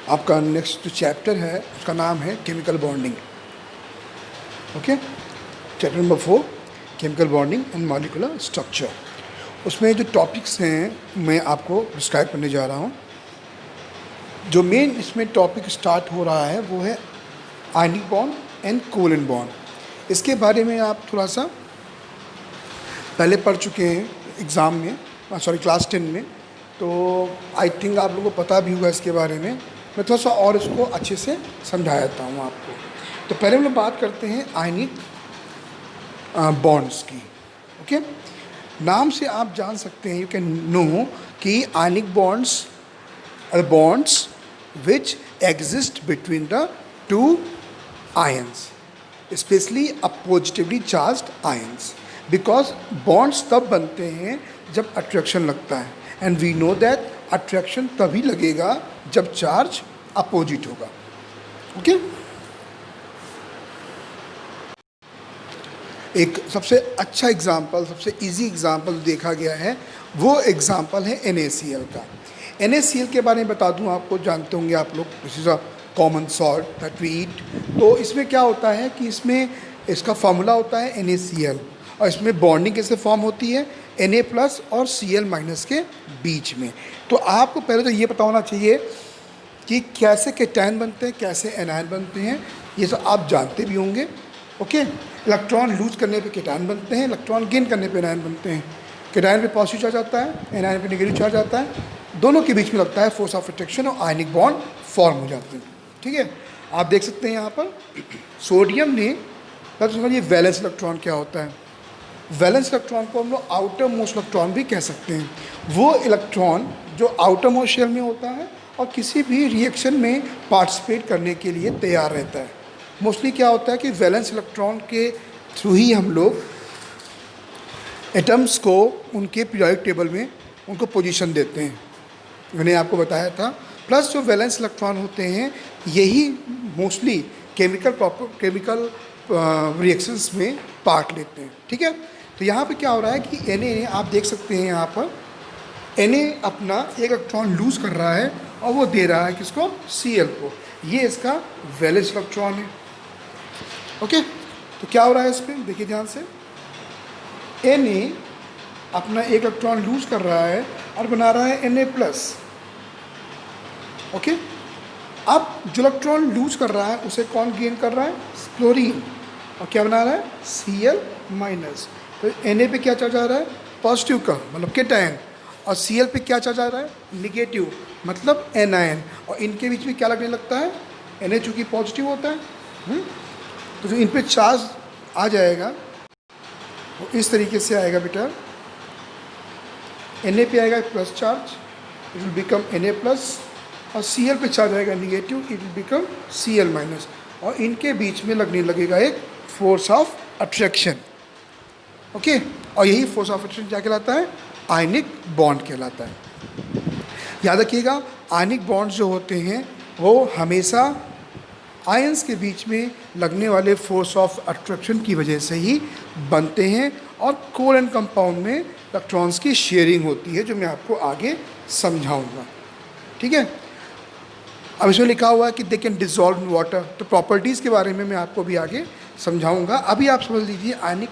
आपका नेक्स्ट जो चैप्टर है उसका नाम है chemical bonding. Okay, chapter number 4 chemical bonding and molecular structure. उसमें जो टॉपिक्स हैं मैं आपको डिस्क्राइब करने जा रहा हूँ। जो मेन इसमें टॉपिक स्टार्ट हो रहा है वो है ionic bond and covalent bond. इसके बारे में आप थोड़ा सा पहले पढ़ चुके हैं एग्ज़ाम में, सॉरी क्लास 10 में, तो आई थिंक आप लोगों को पता भी होगा इसके बारे में। मैं थोड़ा सा और इसको अच्छे से समझा देता हूँ आपको। तो पहले हम लोग बात करते हैं आयनिक बॉन्ड्स की। ओके, नाम से आप जान सकते हैं, यू कैन नो कि ionic bonds are bonds which exist between the two ions, especially positively charged ions, because bonds तब बनते हैं जब अट्रैक्शन लगता है, and we know that attraction तभी लगेगा जब चार्ज अपोजिट होगा। ओके, एक सबसे अच्छा एग्जाम्पल, सबसे इजी एग्जाम्पल देखा गया है वो एग्जाम्पल है NaCl का। NaCl के बारे में बता दूं, आपको जानते होंगे आप लोग, this is a common salt that we eat. तो इसमें क्या होता है कि इसमें इसका फार्मूला होता है NaCl, और इसमें बॉन्डिंग कैसे फॉर्म होती है Na+ और Cl- के बीच में। तो आपको पहले तो ये पता होना चाहिए कि कैसे केटायन बनते हैं, कैसे एनायन बनते हैं, ये सब आप जानते भी होंगे। ओके, इलेक्ट्रॉन लूज करने पे केटायन बनते हैं, इलेक्ट्रॉन गेन करने पे एनायन बनते हैं। केटायन पे पॉजिटिव चार्ज आता है, एनायन पे नेगेटिव चार्ज आता है, दोनों के बीच में लगता है फोर्स ऑफ अट्रैक्शन और आयनिक बॉन्ड फॉर्म हो जाते हैं। ठीक है, आप देख सकते हैं यहाँ पर सोडियम ने, तो समझिए वैलेंस इलेक्ट्रॉन क्या होता है। वैलेंस इलेक्ट्रॉन को हम लोग आउटर मोस्ट इलेक्ट्रॉन भी कह सकते हैं। वो इलेक्ट्रॉन जो आउटर मोस्ट शेल में होता है और किसी भी रिएक्शन में पार्टिसिपेट करने के लिए तैयार रहता है। मोस्टली क्या होता है कि वैलेंस इलेक्ट्रॉन के थ्रू ही हम लोग एटम्स को उनके पीरियोडिक टेबल में उनको पोजीशन देते हैं, मैंने आपको बताया था। प्लस जो वैलेंस इलेक्ट्रॉन होते हैं यही मोस्टली केमिकल रिएक्शंस में पार्ट लेते हैं। ठीक है, तो यहाँ पे क्या हो रहा है कि Na आप देख सकते हैं यहाँ पर Na अपना एक इलेक्ट्रॉन लूज कर रहा है और वो दे रहा है किसको, Cl को। ये इसका वैलेंस इलेक्ट्रॉन है। ओके, तो क्या हो रहा है इस पर देखिए ध्यान से, Na अपना एक इलेक्ट्रॉन लूज कर रहा है और बना रहा है Na+। ओके, अब जो इलेक्ट्रॉन लूज कर रहा है उसे कौन गेन कर रहा है, क्लोरीन, और क्या बना रहा है Cl-। तो Na पे क्या चार्ज आ रहा है, पॉजिटिव का मतलब केटायन, और Cl पे क्या चार्ज आ रहा है, निगेटिव मतलब एनायन, और इनके बीच में क्या लगने लगता है, Na चूँकि पॉजिटिव होता है। तो जो इन पे चार्ज आ जाएगा वो इस तरीके से आएगा बेटा, Na पे आएगा plus charge, it will become Na+, और Cl पे चार्ज आएगा negative, it will become Cl-, और इनके बीच में लगने लगेगा एक फोर्स ऑफ अट्रैक्शन। ओके, और यही फोर्स ऑफ अट्रैक्शन क्या कहलाता है, आयनिक बॉन्ड कहलाता है। याद रखिएगा, आयनिक बॉन्ड जो होते हैं वो हमेशा आयंस के बीच में लगने वाले फोर्स ऑफ अट्रैक्शन की वजह से ही बनते हैं, और कोवेलेंट कंपाउंड में इलेक्ट्रॉन्स की शेयरिंग होती है, जो मैं आपको आगे समझाऊंगा। ठीक है, अब इसमें लिखा हुआ है कि they can dissolve in water, तो प्रॉपर्टीज़ के बारे में मैं आपको भी आगे समझाऊंगा। अभी आप समझ लीजिए आयनिक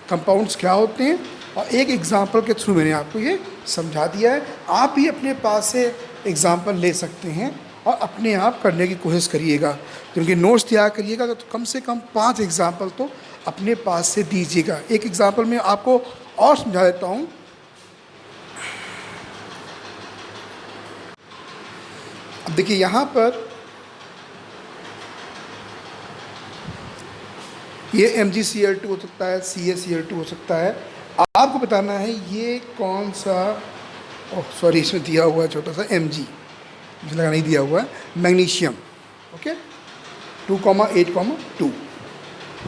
कंपाउंड्स क्या होते हैं, और एक एग्जांपल के थ्रू मैंने आपको ये समझा दिया है। आप भी अपने पास से एग्जांपल ले सकते हैं और अपने आप करने की कोशिश करिएगा, क्योंकि नोट्स तैयार करिएगा तो कम से कम 5 एग्जांपल तो अपने पास से दीजिएगा। एक एग्जांपल मैं आपको और समझा देता हूँ। अब देखिए यहाँ पर ये MgCl2 हो सकता है, CaCl2 हो सकता है। आपको बताना है ये कौन सा, ओह सॉरी इसमें दिया हुआ है छोटा सा Mg, मुझे लगा नहीं दिया हुआ है, मैग्नीशियम। ओके, 2,8,2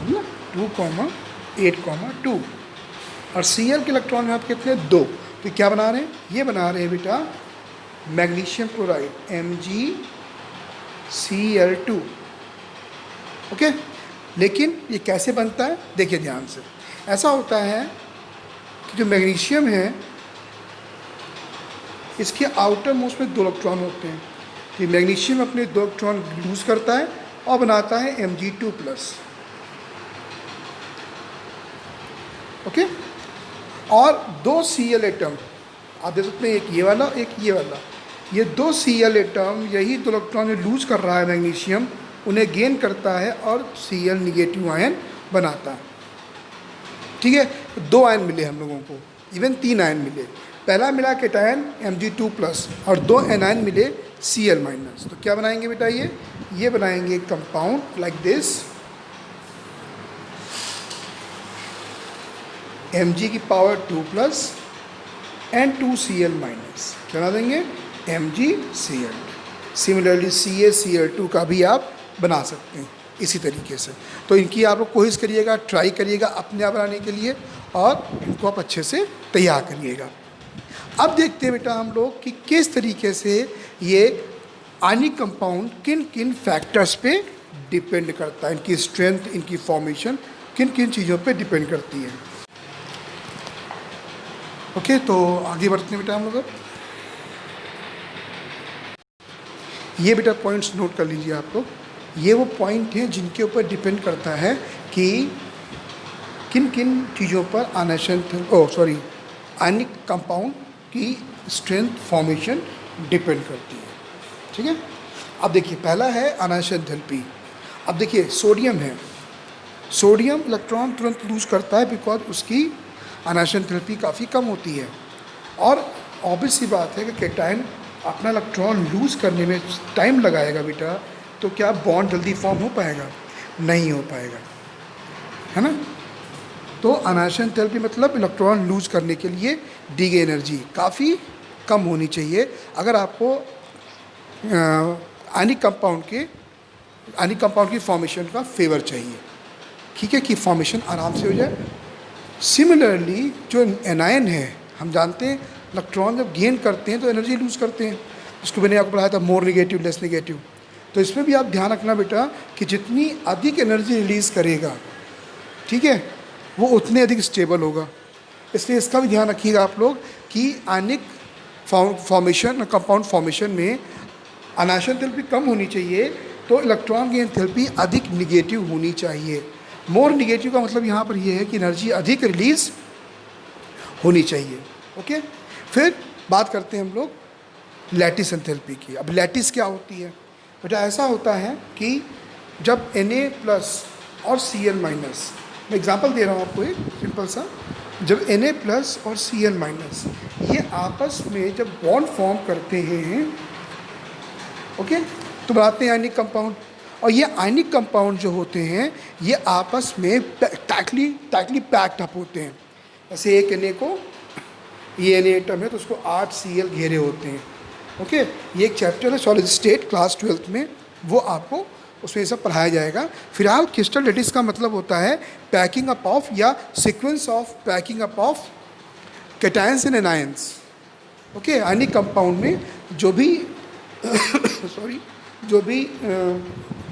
ना, 2,8,2, और Cl के इलेक्ट्रॉन यहाँ पे कितने, 2। तो क्या बना रहे हैं, ये बना रहे हैं बेटा मैग्नीशियम क्लोराइड MgCl2। ओके, लेकिन ये कैसे बनता है देखिए ध्यान से। ऐसा होता है कि जो मैग्नीशियम है इसके आउटर मोस्ट में 2 इलेक्ट्रॉन होते हैं, कि मैग्नीशियम अपने 2 इलेक्ट्रॉन लूज करता है और बनाता है Mg2+। ओके, और 2 Cl एटम आप देख सकते हैं, एक ये वाला एक ये वाला, ये 2 Cl एटम यही 2 इलेक्ट्रॉन जो लूज कर रहा है मैग्नीशियम उन्हें गेन करता है और Cl निगेटिव आयन बनाता है। ठीक है, 2 आयन मिले हम लोगों को, इवन 3 आयन मिले। पहला मिला कैटायन Mg2+ और 2 एनायन मिले Cl-। तो क्या बनाएंगे बेटा, ये बनाएंगे compound like this, Mg2+ and 2Cl-। क्या बना देंगे, MgCl। सिमिलरली CaCl2 का भी आप बना सकते हैं इसी तरीके से। तो इनकी आप लोग कोशिश करिएगा, ट्राई करिएगा अपने आप बनाने के लिए और इनको आप अच्छे से तैयार करिएगा। अब देखते हैं बेटा हम लोग कि किस तरीके से ये आयनिक कंपाउंड किन किन फैक्टर्स पे डिपेंड करता है, इनकी स्ट्रेंथ, इनकी फॉर्मेशन किन किन चीज़ों पे डिपेंड करती है। ओके, तो आगे बढ़ते हैं बेटा हम लोग। ये बेटा पॉइंट्स नोट कर लीजिए आप लोग, ये वो पॉइंट हैं जिनके ऊपर डिपेंड करता है कि किन किन चीज़ों पर आयनिक कंपाउंड की स्ट्रेंथ फॉर्मेशन डिपेंड करती है। ठीक है, अब देखिए पहला है अनायनेशन एंथैल्पी। अब देखिए सोडियम है, सोडियम इलेक्ट्रॉन तुरंत लूज करता है बिकॉज उसकी अनायनेशन एंथैल्पी काफ़ी कम होती है, और ऑब्वियस सी बात है कि कैटायन अपना इलेक्ट्रॉन लूज करने में टाइम लगाएगा बेटा, तो क्या बॉन्ड जल्दी फॉर्म हो पाएगा, नहीं हो पाएगा, है ना। तो अनायनेशन एंथैल्पी मतलब इलेक्ट्रॉन लूज करने के लिए दी गई एनर्जी काफ़ी कम होनी चाहिए अगर आपको आयनिक कंपाउंड की फॉर्मेशन का फेवर चाहिए। ठीक है, कि फॉर्मेशन आराम से हो जाए। सिमिलरली जो एनायन है, हम जानते हैं इलेक्ट्रॉन जब गेन करते हैं तो एनर्जी लूज करते हैं, उसको मैंने आपको पढ़ाया था मोर निगेटिव लेस निगेटिव। तो इसमें भी आप ध्यान रखना बेटा कि जितनी अधिक एनर्जी रिलीज़ करेगा, ठीक है, वो उतने अधिक स्टेबल होगा। इसलिए इसका भी ध्यान रखिएगा आप लोग कि आयनिक फॉर्मेशन, कंपाउंड फॉर्मेशन में अनायनेशन एंथैल्पी कम होनी चाहिए, तो इलेक्ट्रॉन की एंथैल्पी अधिक निगेटिव होनी चाहिए। मोर निगेटिव का मतलब यहाँ पर ये है कि एनर्जी अधिक रिलीज़ होनी चाहिए। ओके, फिर बात करते हैं हम लोग लैटिस एंथैल्पी की। अब लैटिस क्या होती है बेटा, ऐसा होता है कि जब Na+ और Cl-, मैं एग्जांपल दे रहा हूँ आपको एक सिंपल सा, जब Na+ और Cl- ये आपस में जब बॉन्ड फॉर्म करते हैं, ओके, तो बनाते हैं आयनिक कंपाउंड। और ये आयनिक कंपाउंड जो होते हैं ये आपस में टाइटली पैक्ड अप होते हैं। जैसे एक Na को, ये Na एटम है तो उसको 8 Cl घेरे होते हैं। ओके, ये एक चैप्टर है सॉलिड स्टेट क्लास 12th में, वो आपको उसमें सब पढ़ाया जाएगा। फिलहाल क्रिस्टल लैटिस का मतलब होता है पैकिंग अप ऑफ या sequence of packing up of cations and anions. Okay, ionic compound में जो भी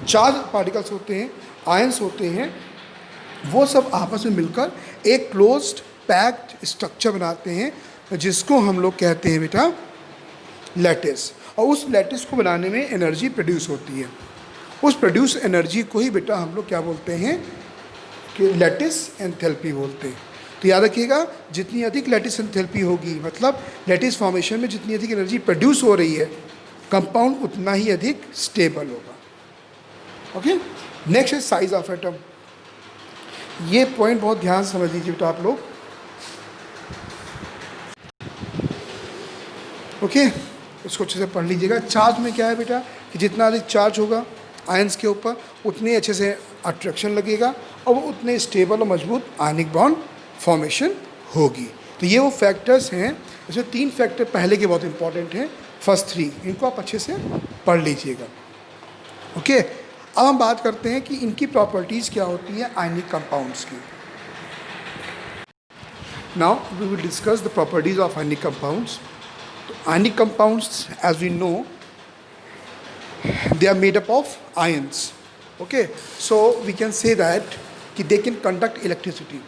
चार्ज पार्टिकल्स होते हैं, आयंस होते हैं, वो सब आपस में मिलकर एक क्लोज्ड पैक्ड स्ट्रक्चर बनाते हैं जिसको हम लोग कहते हैं बेटा लैटिस। और उस लैटिस को बनाने में एनर्जी प्रोड्यूस होती है, उस प्रोड्यूस एनर्जी को ही बेटा हम लोग क्या बोलते हैं कि लैटिस एंथैल्पी बोलते हैं। तो याद रखिएगा, जितनी अधिक लैटिस एंथैल्पी होगी, मतलब लैटिस फॉर्मेशन में जितनी अधिक एनर्जी प्रोड्यूस हो रही है, कंपाउंड उतना ही अधिक स्टेबल होगा। ओके, नेक्स्ट है साइज ऑफ एटम। ये पॉइंट बहुत ध्यान से समझ लीजिए बेटा आप लोग। ओके, इसको अच्छे से पढ़ लीजिएगा। चार्ज में क्या है बेटा कि जितना अधिक चार्ज होगा आयंस के ऊपर, उतनी अच्छे से अट्रैक्शन लगेगा और वो उतने स्टेबल और मजबूत आयनिक बॉन्ड फॉर्मेशन होगी। तो ये वो फैक्टर्स हैं, इसमें 3 फैक्टर पहले के बहुत इंपॉर्टेंट हैं, फर्स्ट 3 इनको आप अच्छे से पढ़ लीजिएगा। ओके, अब हम बात करते हैं कि इनकी प्रॉपर्टीज़ क्या होती है आयनिक कंपाउंड्स की। Now we will discuss the properties of ionic compounds. Ionic compounds, as we know, they are made up of ions. Okay, so we can say that कि they can conduct electricity.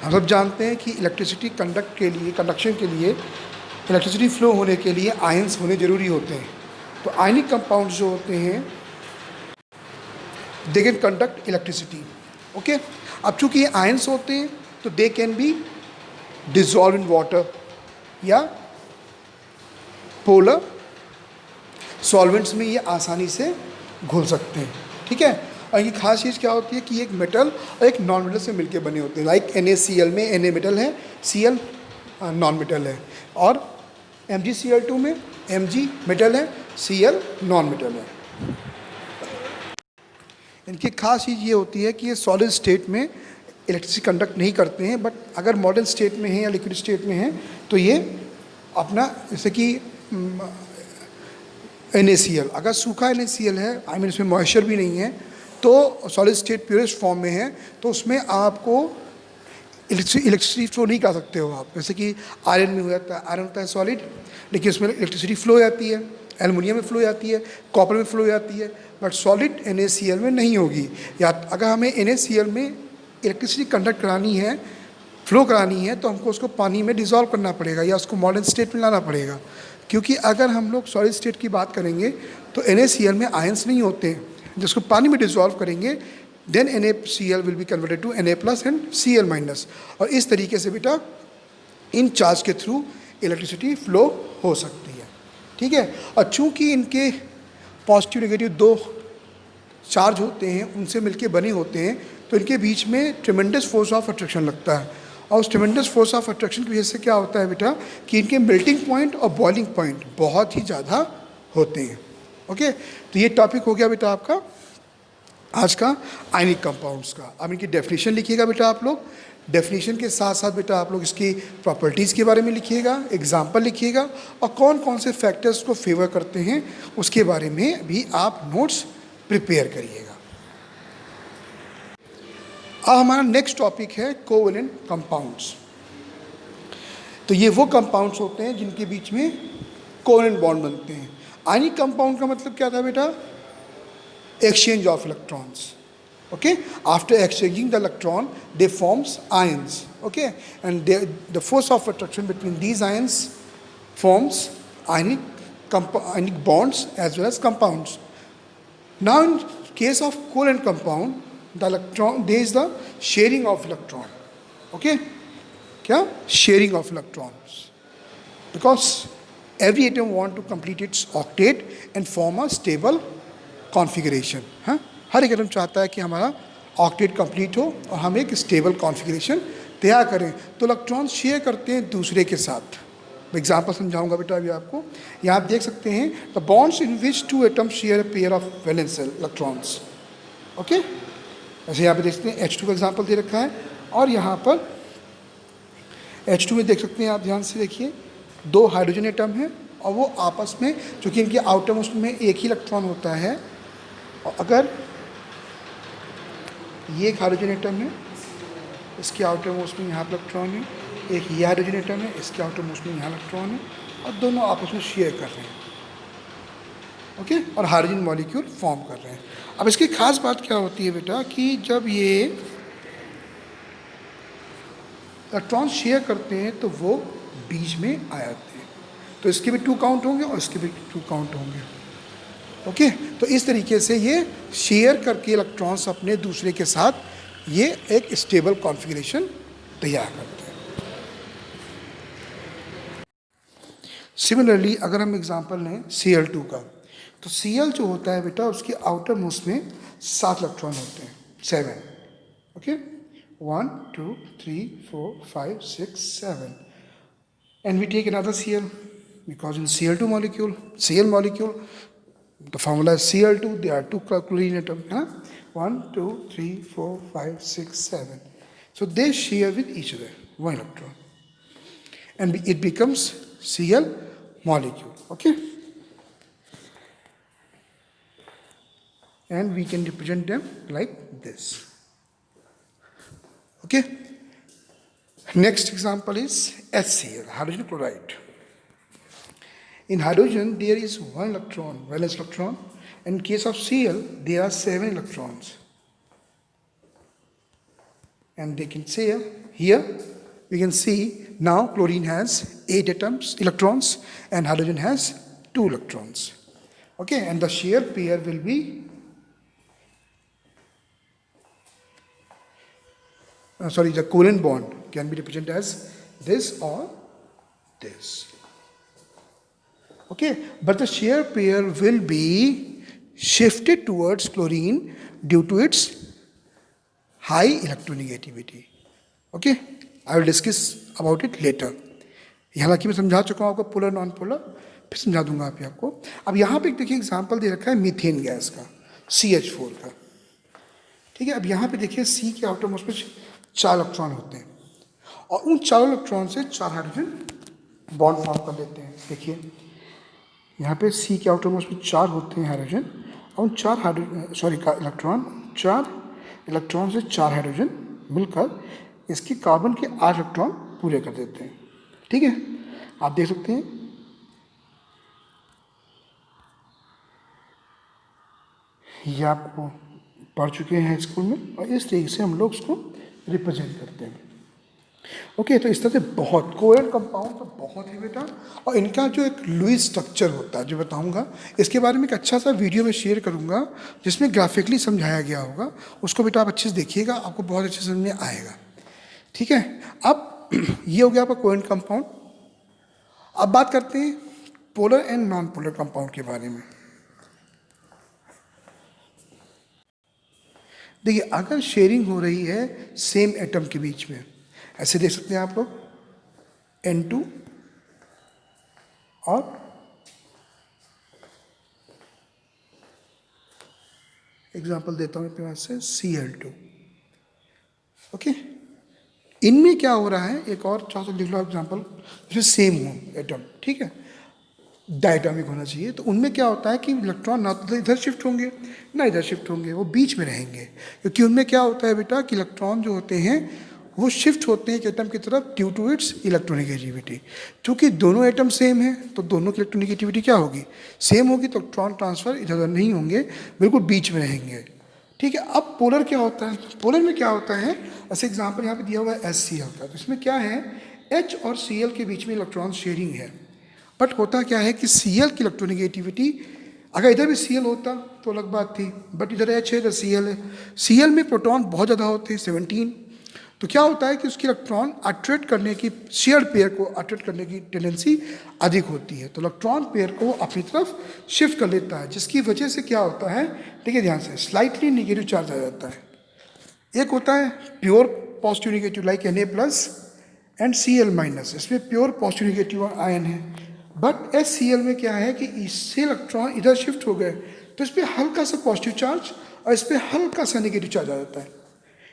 हम सब जानते हैं कि electricity conduction के लिए electricity flow होने के लिए आयंस होने ज़रूरी होते हैं। तो आयनिक कंपाउंड्स जो होते हैं they can conduct electricity. Okay, अब चूंकि ये आयंस होते हैं तो they can be dissolve in water या पोलर सॉल्वेंट्स में ये आसानी से घुल सकते हैं। ठीक है, और ये खास चीज़ क्या होती है कि एक मेटल और एक नॉन मेटल से मिलके बने होते हैं। लाइक NaCl में Na मेटल है, Cl नॉन मेटल है, और MgCl2 में Mg मेटल है, Cl नॉन मेटल है। इनकी खास चीज़ ये होती है कि ये सॉलिड स्टेट में इलेक्ट्रिसिटी कंडक्ट नहीं करते हैं, बट अगर मॉडर्न स्टेट में है या लिक्विड स्टेट में है तो ये अपना, जैसे कि NaCl, अगर सूखा NaCl है, आई मीन इसमें मॉइस्चर भी नहीं है, तो सॉलिड स्टेट प्योरेस्ट फॉर्म में है, तो उसमें आपको इलेक्ट्रिसिटी फ्लो नहीं कर सकते हो आप। जैसे कि आयरन में हो जाता है, आयरन होता है सॉलिड, लेकिन उसमें इलेक्ट्रिसिटी फ्लो जाती है, एल्युमिनियम में फ्लो जाती है, कॉपर में फ्लो जाती है, बट सॉलिड NaCl में नहीं होगी। या अगर हमें NaCl में इलेक्ट्रिसिटी कंडक्ट करानी है, फ्लो करानी है, तो हमको उसको पानी में डिज़ोल्व करना पड़ेगा या उसको मॉडर्न स्टेट में लाना पड़ेगा। क्योंकि अगर हम लोग सॉलिड स्टेट की बात करेंगे तो NaCl में आयंस नहीं होते हैं, जिसको पानी में डिज़ोल्व करेंगे then NaCl will be converted to Na+ and Cl-, और इस तरीके से बेटा इन चार्ज के थ्रू इलेक्ट्रिसिटी फ्लो हो सकती है। ठीक है, और चूँकि इनके पॉजिटिव नेगेटिव दो चार्ज होते हैं, उनसे मिलके बने होते हैं, तो इनके बीच में ट्रेमेंडस फोर्स ऑफ अट्रैक्शन लगता है। और उस ट्रेमेंडस फोर्स ऑफ अट्रैक्शन की वजह से क्या होता है बेटा कि इनके मेल्टिंग पॉइंट और बॉइलिंग पॉइंट बहुत ही ज़्यादा होते हैं। ओके, तो ये टॉपिक हो गया बेटा आपका आज का आयनिक कंपाउंड्स का। अब इनकी डेफिनेशन लिखिएगा बेटा आप लोग। डेफिनेशन के साथ साथ बेटा आप लोग इसकी प्रॉपर्टीज़ के बारे में लिखिएगा, एग्जाम्पल लिखिएगा, और कौन कौन से फैक्टर्स को फेवर करते हैं उसके बारे में भी आप नोट्स प्रिपेयर करिएगा। अब हमारा नेक्स्ट टॉपिक है कोवेलेंट कंपाउंड्स। तो ये वो कंपाउंड्स होते हैं जिनके बीच में कोवेलेंट बॉन्ड बनते हैं। आयनिक कंपाउंड का मतलब क्या था बेटा? Exchange of electrons. okay, after exchanging the electron they forms ions, okay, and the force of attraction between these ions forms ionic bonds as well as compounds. Now in case of covalent compound, the electron, there is the sharing of electron, okay, kya sharing of electrons, because every atom want to complete its octet and form a stable configuration. हर एक atom चाहता है कि हमारा octet complete हो और हम एक stable configuration तैयार करें। तो इलेक्ट्रॉन्स शेयर करते हैं दूसरे के साथ। मैं एग्जांपल समझाऊंगा बेटा अभी आपको। यहाँ आप देख सकते हैं the bonds in which two atoms share a pair of valence electrons, okay. ऐसे यहाँ पे देख सकते हैं H2 का एग्जाम्पल दे रखा है, और यहाँ पर H2 में देख सकते हैं आप, ध्यान से देखिए, दो हाइड्रोजन एटम हैं और वो आपस में, चूँकि इनके आउटर मोस्ट में एक ही इलेक्ट्रॉन होता है, और अगर ये एक हाइड्रोजन एटम है, इसके आउटर मोस्ट में यहाँ इलेक्ट्रॉन है, एक ये हाइड्रोजन एटम है, इसके आउटर मोस्ट में यहाँ इलेक्ट्रॉन है, और दोनों आपस में शेयर कर रहे हैं, ओके, और हाइड्रोजन मॉलिक्यूल फॉर्म कर रहे हैं। अब इसकी खास बात क्या होती है बेटा कि जब ये इलेक्ट्रॉन शेयर करते हैं तो वो बीच में आ जाते हैं, तो इसके भी 2 काउंट होंगे और इसके भी 2 काउंट होंगे, ओके। तो इस तरीके से ये शेयर करके इलेक्ट्रॉन्स अपने दूसरे के साथ ये एक स्टेबल कॉन्फ़िगरेशन तैयार करते हैं। सिमिलरली अगर हम एग्जांपल लें Cl2 का, तो Cl जो होता है बेटा उसके आउटर मोस्ट में 7 इलेक्ट्रॉन होते हैं, 7, okay, 1 2 3 4 5 6 7, and we take another Cl because in Cl2 molecule, Cl molecule, the formula is Cl2, there are 2 chlorine atoms, 1 2 3 4 5 6 7, so they share with each other 1 electron and it becomes Cl molecule, okay, and we can represent them like this, okay. Next example is HCl, hydrogen chloride. In hydrogen there is 1 electron, valence electron. In case of Cl there are 7 electrons, and they can say here we can see now chlorine has 8 atoms, electrons, and hydrogen has 2 electrons, Okay, and the shear pair will be the covalent bond can be represented as this or this. Okay, but the shear pair will be shifted towards chlorine due to its high electronegativity. Okay, I will discuss about it later. हालांकि मैं समझा चुका हूँ आपको polar non polar, फिर समझा दूंगा आपको। अब यहाँ पे देखिए एग्जांपल दे रखा है मीथेन गैस का, CH4 का। ठीक है, अब यहाँ पे देखिए C के आउटर मोस्ट में 4 इलेक्ट्रॉन होते हैं और उन 4 इलेक्ट्रॉन से 4 हाइड्रोजन बॉन्ड फॉर्म कर लेते हैं। देखिए यहाँ पे C के आउटर मोस्ट में 4 होते हैं हाइड्रोजन और उन 4 इलेक्ट्रॉन से 4 हाइड्रोजन मिलकर इसके कार्बन के 8 इलेक्ट्रॉन पूरे कर देते हैं। ठीक है, आप देख सकते हैं ये आपको पढ़ चुके हैं स्कूल में और इस तरीके से हम लोग उसको रिप्रेजेंट करते हैं। ओके, तो इस तरह से बहुत कोवैलेंट कंपाउंड तो बहुत ही बेटा, और इनका जो एक लुईस स्ट्रक्चर होता है जो बताऊंगा, इसके बारे में एक अच्छा सा वीडियो में शेयर करूंगा जिसमें ग्राफिकली समझाया गया होगा। उसको बेटा आप अच्छे से देखिएगा, आपको बहुत अच्छे समझ में आएगा। ठीक है, अब ये हो गया आपका कोवैलेंट कंपाउंड। अब बात करते हैं polar and non polar compound के बारे में। देखिए, अगर शेयरिंग हो रही है सेम एटम के बीच में, ऐसे देख सकते हैं आप लोग N2 और एग्जाम्पल देता हूँ अपने पास से Cl2। ओके, इनमें क्या हो रहा है, एक और चाहो तो लिख लो एग्जाम्पल जो सेम हो एटम। ठीक है, डायटॉमिक होना चाहिए। तो उनमें क्या होता है कि इलेक्ट्रॉन ना तो इधर शिफ्ट होंगे ना इधर शिफ्ट होंगे, वो बीच में रहेंगे। क्योंकि उनमें क्या होता है बेटा कि इलेक्ट्रॉन जो होते हैं वो शिफ्ट होते हैं एटम की तरफ ड्यू टू इट्स इलेक्ट्रोनेगेटिविटी। क्योंकि दोनों एटम सेम हैं तो दोनों की इलेक्ट्रोनेगेटिविटी क्या होगी, सेम होगी। तो इलेक्ट्रॉन ट्रांसफर इधर उधर नहीं होंगे, बिल्कुल बीच में रहेंगे। ठीक है, अब पोलर क्या होता है, पोलर में क्या होता है, ऐसे एग्जाम्पल यहाँ पे दिया हुआ है HCl का। तो इसमें क्या है, H और Cl के बीच में इलेक्ट्रॉन शेयरिंग है। बट होता क्या है कि Cl की इलेक्ट्रोनेगेटिविटी, अगर इधर भी Cl होता तो अलग बात थी, बट इधर H है इधर Cl है। Cl में प्रोटॉन बहुत ज़्यादा होते हैं 17। तो क्या होता है कि उसकी इलेक्ट्रॉन अट्रैक्ट करने की, शेयर पेयर को अट्रैक्ट करने की टेंडेंसी अधिक होती है। तो इलेक्ट्रॉन पेयर को अपनी तरफ शिफ्ट कर लेता है, जिसकी वजह से क्या होता है, देखिए ध्यान से, स्लाइटली निगेटिव चार्ज आ जाता है। एक होता है pure positive negative like Na+ and Cl-, इसमें प्योर पॉजिटिव निगेटिव आयन है। बट HCl में क्या है कि इससे इलेक्ट्रॉन इधर शिफ्ट हो गए तो इस पर हल्का सा पॉजिटिव चार्ज और इस पर हल्का सा निगेटिव चार्ज आ जाता है।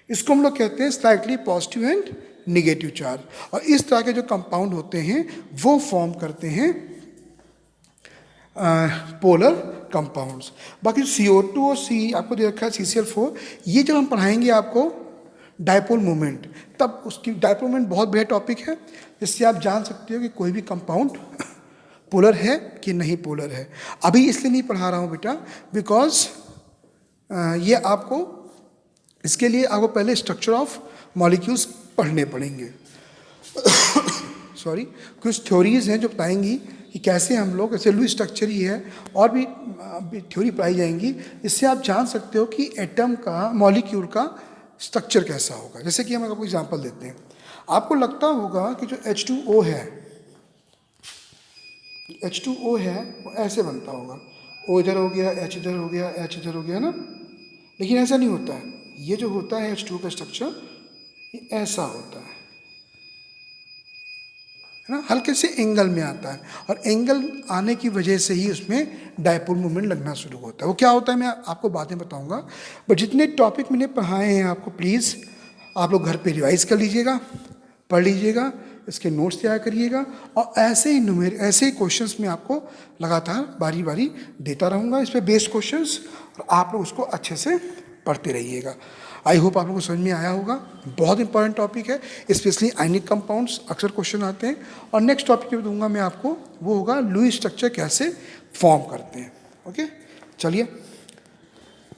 इसको हम लोग कहते हैं slightly positive and negative charge. और इस तरह के जो कंपाउंड होते हैं वो फॉर्म करते हैं पोलर कंपाउंड्स। बाकी CO2 और C आपको दे रखा है CCl4, ये जब हम पढ़ाएंगे आपको डायपोल मोमेंट, तब उसकी डायपोल मोमेंट बहुत बड़ा टॉपिक है, जिससे आप जान सकते हो कि कोई भी कंपाउंड पोलर है कि नहीं पोलर है। अभी इसलिए नहीं पढ़ा रहा हूँ बेटा बिकॉज ये आपको, इसके लिए आपको पहले स्ट्रक्चर ऑफ मॉलिक्यूल्स पढ़ने पड़ेंगे। सॉरी, कुछ थ्योरीज हैं जो बताएंगी कि कैसे हम लोग, ऐसे लुईस स्ट्रक्चर ही है और भी थ्योरी पढ़ाई जाएंगी, इससे आप जान सकते हो कि एटम का, मॉलिक्यूल का स्ट्रक्चर कैसा होगा। जैसे कि हम आपको एग्जांपल देते हैं, आपको लगता होगा कि जो H2O है, H2O है वो ऐसे बनता होगा, O इधर हो गया, H इधर हो गया, H इधर हो गया ना, लेकिन ऐसा नहीं होता है। ये जो होता है H2O का स्ट्रक्चर, ये ऐसा होता है ना, हल्के से एंगल में आता है, और एंगल आने की वजह से ही उसमें डायपोल मोमेंट लगना शुरू होता है। वो क्या होता है मैं आपको बाद में बताऊंगा, बट जितने टॉपिक मैंने पढ़ाए हैं आपको प्लीज़ आप लोग घर पे रिवाइज कर लीजिएगा, पढ़ लीजिएगा, इसके नोट्स तैयार करिएगा, और ऐसे ही क्वेश्चंस में आपको लगातार बारी बारी देता रहूँगा इस पर बेस्ड क्वेश्चंस, और आप लोग उसको अच्छे से पढ़ते रहिएगा। आई होप आप लोगों को समझ में आया होगा। बहुत इंपॉर्टेंट टॉपिक है, स्पेशली आयनिक कंपाउंड्स अक्सर क्वेश्चन आते हैं। और नेक्स्ट टॉपिक में दूंगा मैं आपको, वो होगा लुईस स्ट्रक्चर कैसे फॉर्म करते हैं। ओके, चलिए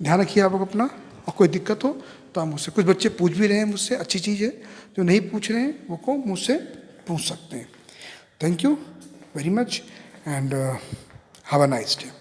ध्यान रखिए आप लोग अपना, और कोई दिक्कत हो तो आप मुझसे, कुछ बच्चे पूछ भी रहे हैं मुझसे, अच्छी चीज़ है, जो नहीं पूछ रहे हैं वो को मुझसे पूछ सकते हैं। Thank you very much and have a nice day.